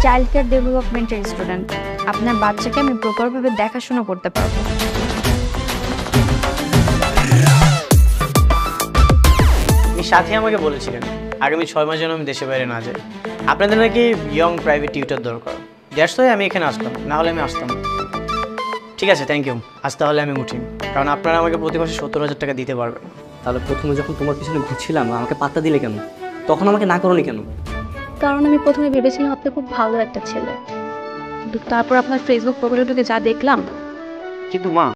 Child care ডেভেলপমেন্টের student. আপনার বাচ্চাকে আমি প্রপারভাবে দেখাশোনা করতে পারবো। সাথী আমাকে বলেছিলেন আগামী 6 মাস যেন আমি দেশে বাইরে না যাই। আপনাদের নাকি ইয়ং প্রাইভেট টিউটর দরকার, দ্যাটস ওয়াই আমি এখানে আসলাম, না হলে আমি আসতাম। ঠিক আছে, থ্যাংক ইউ। আজ তাহলে আমি উঠি, কারণ আপনারা আমাকে প্রতি মাসে 70,000 টাকা দিতে পারবেন। তাহলে প্রথমে যখন তোমার পিছনে ঘুরছিলাম আমাকে পাত্তা দিলে কেন? তখন আমাকে না করোনি কেন? কারণ আমি প্রথমে ভেবেছিলাম আপনি খুব ভালো একটা ছেলে, কিন্তু তারপর আপনার ফেসবুক প্রোফাইলটাকে যা দেখলাম। কিন্তু মা,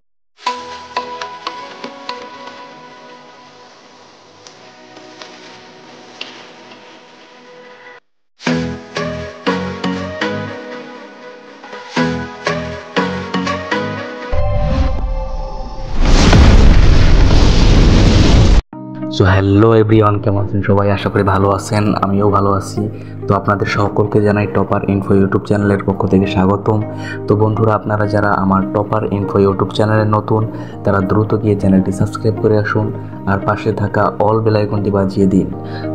সো হ্যালো এভরিওয়ান, কেমন আছেন সবাই? আশা করি ভালো আছেন, আমিও ভালো আছি। তো আপনাদের সকলকে জানাই টপার ইনফো ইউটিউব চ্যানেলের পক্ষ থেকে স্বাগতম। তো বন্ধুরা, আপনারা যারা আমার টপার ইনফো ইউটিউব চ্যানেলে নতুন, তারা দ্রুত গিয়ে চ্যানেলটি সাবস্ক্রাইব করে আসুন আর পাশে থাকা অল বেল আইকনটি বাজিয়ে দিন।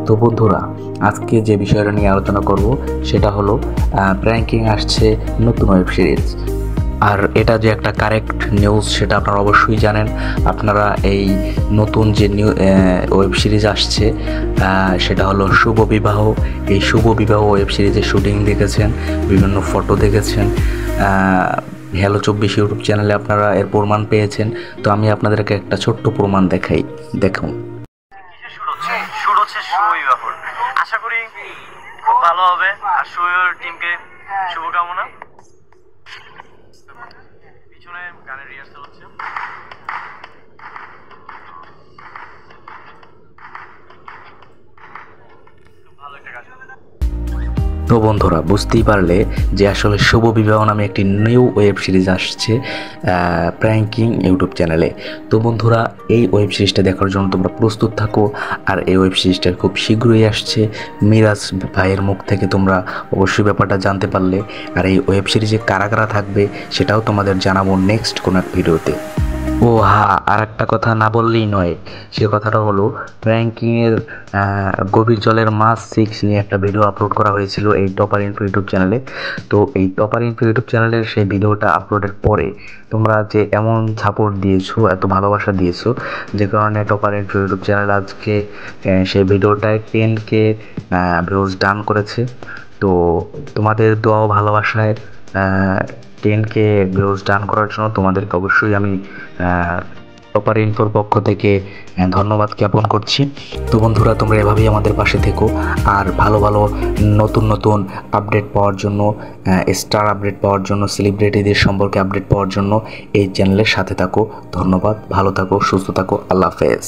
তো বন্ধুরা, আজকে যে বিষয়টা নিয়ে আলোচনা করব সেটা হলো প্র্যাঙ্কিং আসছে নতুন ওয়েব সিরিজ। আর এটা যে একটা কারেক্ট নিউজ সেটা আপনারা অবশ্যই জানেন। আপনারা এই নতুন যে ওয়েব সিরিজ আসছে সেটা হলো শুভ বিবাহ। এই শুভ বিবাহ ওয়েব সিরিজের শুটিং দেখেছেন, বিভিন্ন ফটো দেখেছেন, হ্যালো 24 ইউটিউব চ্যানেলে আপনারা এর প্রমাণ পেয়েছেন। তো আমি আপনাদেরকে একটা ছোট্ট প্রমাণ দেখাই, দেখুন। শুরু হচ্ছে শুভ বিবাহ, আশা করি খুব ভালো হবে। আর শুভর টিমকে শুভকামনা। পিছনে গানের রিহার্সাল হচ্ছে। ভালো একটা কাজ। তো বন্ধুরা, বুঝতেই পারলে যে আসলে শুভ বিবাহ নামে একটি নিউ ওয়েব সিরিজ আসছে প্র্যাঙ্কিং ইউটিউব চ্যানেলে। তো বন্ধুরা, এই ওয়েব সিরিজটা দেখার জন্য তোমরা প্রস্তুত থাকো। আর এই ওয়েব সিরিজটা খুব শীঘ্রই আসছে। মিরাজ ভাইয়ের মুখ থেকে তোমরা অবশ্যই ব্যাপারটা জানতে পারলে। আর এই ওয়েব সিরিজে কারা কারা থাকবে সেটাও তোমাদের জানাবো নেক্সট কোনো এক ভিডিওতে। ও হ্যাঁ, আর একটা কথা না বললেই নয়, সে কথাটা হলো র্যাঙ্কিংয়ের গভীর জলের মাছ 6 নিয়ে একটা ভিডিও আপলোড করা হয়েছিল এই টপার ইনফো ইউটিউব চ্যানেলে। তো এই টপার ইনফো ইউটিউব চ্যানেলের সেই ভিডিওটা আপলোডের পরে তোমরা যে এমন সাপোর্ট দিয়েছো, এত ভালোবাসা দিয়েছো, যে কারণে টপার ইনফো ইউটিউব চ্যানেল আজকে সেই ভিডিওটায় 10K ভিউজ ডান করেছে। তো তোমাদের দোয়া ও ভালোবাসায় 10K ভিউজ ডান করার জন্য তোমাদেরকে অবশ্যই আমি টপার ইনফোর পক্ষ থেকে ধন্যবাদ জ্ঞাপন করছি। তো বন্ধুরা, তোমরা এভাবেই আমাদের পাশে থেকো। আর ভালো ভালো নতুন নতুন আপডেট পাওয়ার জন্য, স্টার আপডেট পাওয়ার জন্য, সেলিব্রিটিদের সম্পর্কে আপডেট পাওয়ার জন্য এই চ্যানেলের সাথে থাকো। ধন্যবাদ, ভালো থাকো, সুস্থ থাকো, আল্লাহ হাফেজ।